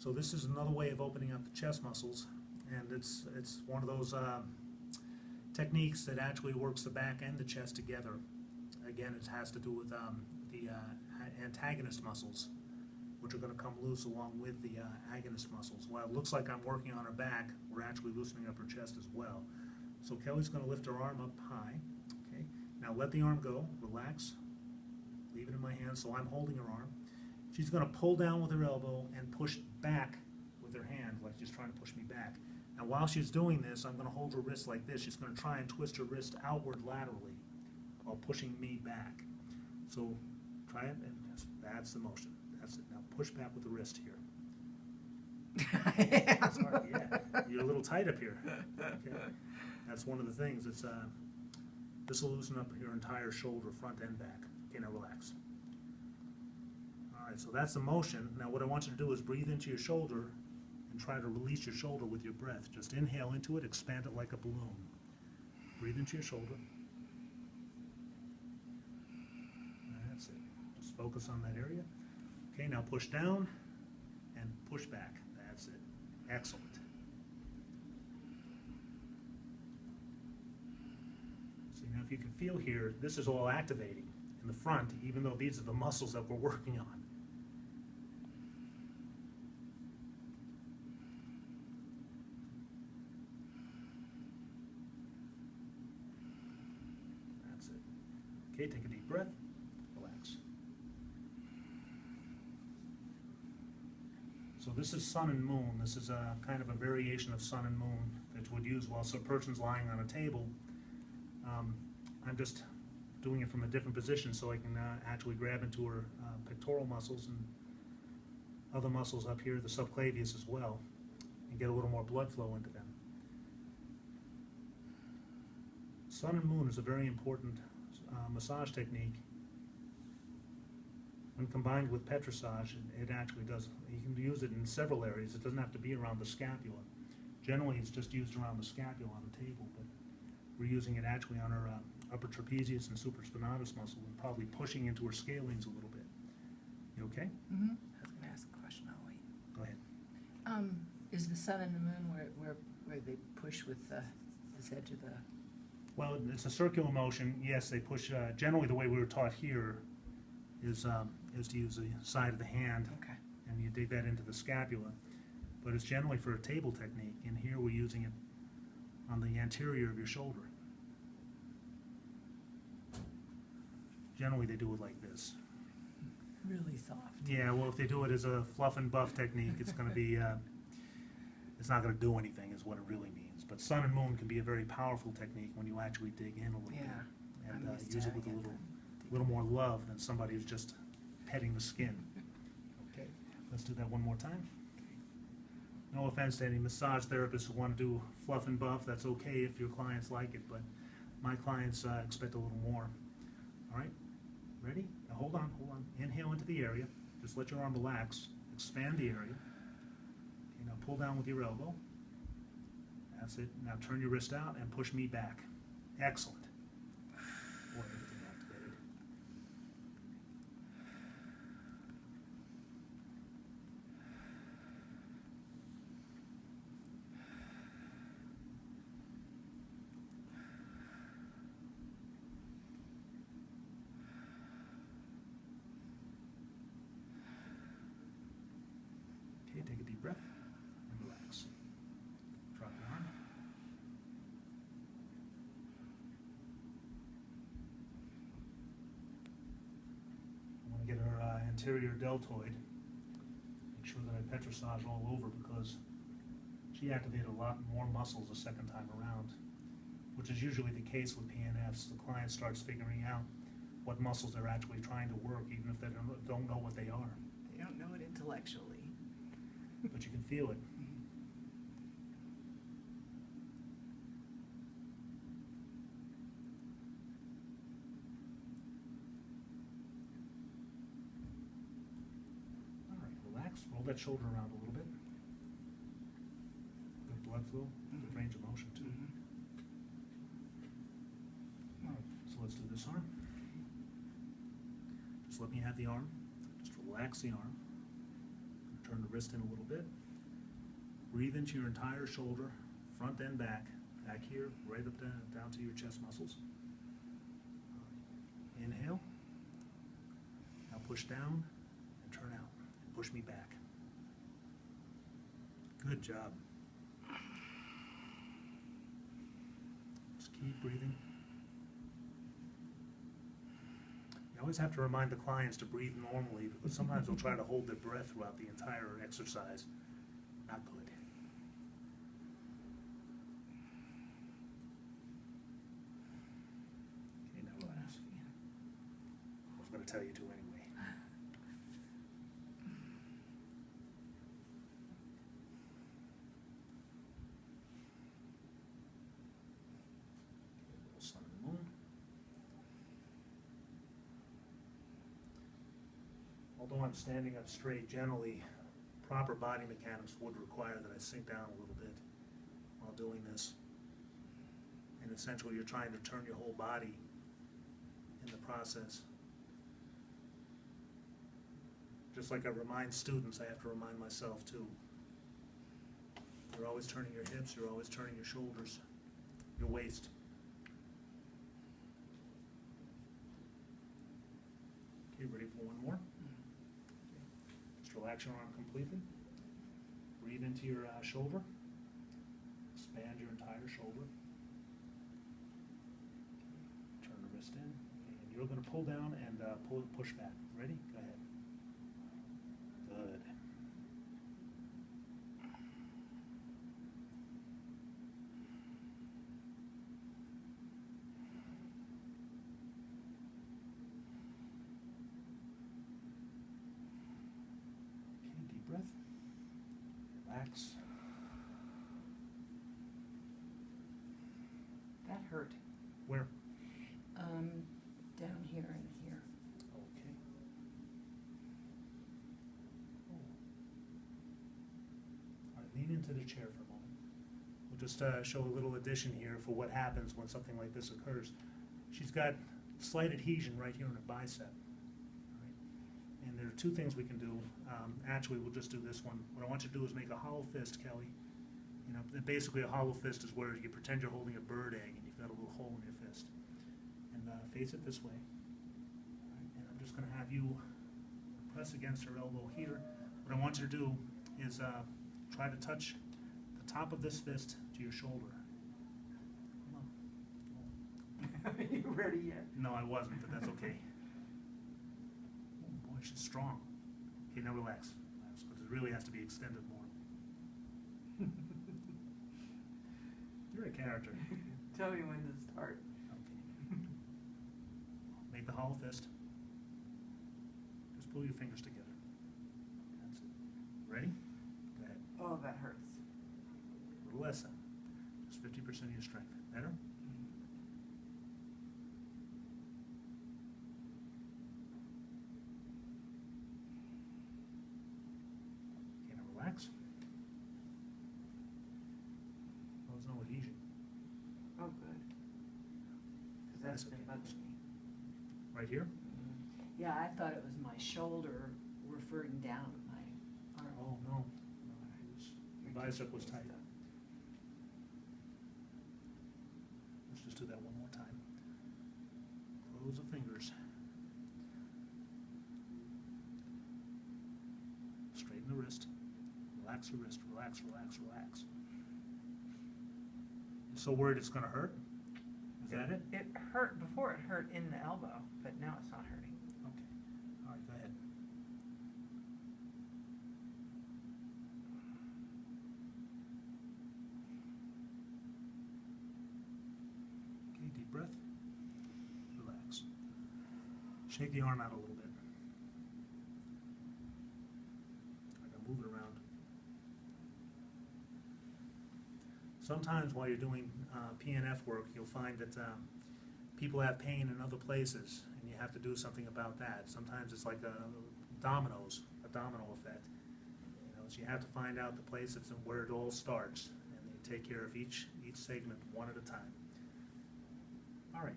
So this is another way of opening up the chest muscles, and it's one of those techniques that actually works the back and the chest together. Again, it has to do with the antagonist muscles, which are going to come loose along with the agonist muscles. While it looks like I'm working on her back, we're actually loosening up her chest as well. So Kelly's going to lift her arm up high. Okay. Now let the arm go. Relax. Leave it in my hand. So I'm holding her arm. She's going to pull down with her elbow and push back with her hand, like she's trying to push me back. Now while she's doing this, I'm going to hold her wrist like this. She's going to try and twist her wrist outward laterally while pushing me back. So try it, and that's the motion. That's it. Now push back with the wrist here. Sorry, yeah, you're a little tight up here. Okay. That's one of the things. It's this will loosen up your entire shoulder, front and back. Okay, now relax. All right, so that's the motion. Now what I want you to do is breathe into your shoulder and try to release your shoulder with your breath. Just inhale into it, expand it like a balloon. Breathe into your shoulder. That's it. Just focus on that area. Okay, now push down and push back. That's it. Excellent. See, now if you can feel here, this is all activating in the front, even though these are the muscles that we're working on. That's it. Okay, take a deep breath. Relax. So this is sun and moon. This is a kind of a variation of sun and moon that you would use while a person's lying on a table. I'm just doing it from a different position so I can actually grab into her pectoral muscles and other muscles up here, the subclavius as well, and get a little more blood flow into them. Sun and moon is a very important massage technique. When combined with petrissage, it actually does, you can use it in several areas. It doesn't have to be around the scapula. Generally, it's just used around the scapula on the table, but we're using it actually on her upper trapezius and supraspinatus muscle and probably pushing into her scalenes a little bit. You okay? Mm-hmm. I was going to ask a question. I'll wait. Go ahead. Is the sun and the moon where they push with this edge of the... Well, it's a circular motion. Yes, they push. Generally, the way we were taught here is to use the side of the hand, Okay. and you dig that into the scapula. But it's generally for a table technique, and here we're using it on the anterior of your shoulder. Generally, they do it like this. Really soft. Yeah, well, if they do it as a fluff and buff technique, it's going to be, it's not going to do anything, is what it really means. But sun and moon can be a very powerful technique when you actually dig in a little bit and use it with a little more love than somebody who's just petting the skin. Okay, let's do that one more time. No offense to any massage therapists who want to do fluff and buff. That's okay if your clients like it, but my clients expect a little more. All right, ready? Now hold on. Inhale into the area. Just let your arm relax. Expand the area. Okay, now pull down with your elbow. That's it. Now turn your wrist out and push me back. Excellent. Boy, everything activated. Okay, take a deep breath and relax. Drop your arm. I want to get her anterior deltoid. Make sure that I petrissage all over because she activated a lot more muscles the second time around, which is usually the case with PNFs. The client starts figuring out what muscles they're actually trying to work, even if they don't know what they are. They don't know it intellectually. But you can feel it. All right, relax. Roll that shoulder around a little bit. Good blood flow, good range of motion too. All right, so let's do this arm. Just let me have the arm. Just relax the arm. Turn Turn the wrist in a little bit. Breathe into your entire shoulder, front and back here, right up down to your chest muscles. Inhale. Now push down and turn out. And push me back. Good job. Just keep breathing. You always have to remind the clients to breathe normally because sometimes they'll try to hold their breath throughout the entire exercise. Not good. Okay, now relax. I was going to tell you to anyway. Sun and moon. Although I'm standing up straight, generally proper body mechanics would require that I sink down a little bit while doing this. And essentially you're trying to turn your whole body in the process. Just like I remind students, I have to remind myself too. You're always turning your hips, you're always turning your shoulders, your waist. Okay, ready for one more? Just relax your arm completely. Breathe into your shoulder. Expand your entire shoulder. Turn the wrist in. And you're going to pull down and push back. Ready? Go ahead. Good. Okay, deep breath. Relax. That hurt. Where? Down here and here. Okay. All right, lean into the chair for a moment. We'll just show a little addition here for what happens when something like this occurs. She's got slight adhesion right here in her bicep. All right. And there are two things we can do. Actually, we'll just do this one. What I want you to do is make a hollow fist, Kelly. You know, basically a hollow fist is where you pretend you're holding a bird egg and you've got a little hole in your fist. And face it this way. All right. And I'm just going to have you press against her elbow here. What I want you to do is try to touch the top of this fist to your shoulder. Come on. Are you ready yet? No, I wasn't, but that's okay. Oh boy, she's strong. Okay, now relax. Relax, because it really has to be extended more. You're a character. Tell me when to start. Okay. Make the hollow fist. Just pull your fingers together. That's it. Ready? Go ahead. Oh, that hurts. A little less than. Just 50% of your strength. Better? Okay, now relax. Oh, there's no adhesion. Oh, good. Because that's That's been okay. bugging me. Right here? Yeah, I thought it was my shoulder referring down my arm. Oh, no. No, it was, the bicep was tight. Let's just do that one more time. Close the fingers. Straighten the wrist. Relax the wrist. Relax, relax, relax. You're so worried it's going to hurt? Is that it? It hurt before, it hurt in the elbow, but now it's not hurting. Okay. All right, go ahead. Okay, deep breath. Relax. Shake the arm out a little bit. I gotta move it around. Sometimes while you're doing PNF work, you'll find that people have pain in other places, and you have to do something about that. Sometimes it's like a domino effect. You know, so you have to find out the places and where it all starts, and you take care of each segment one at a time. All right.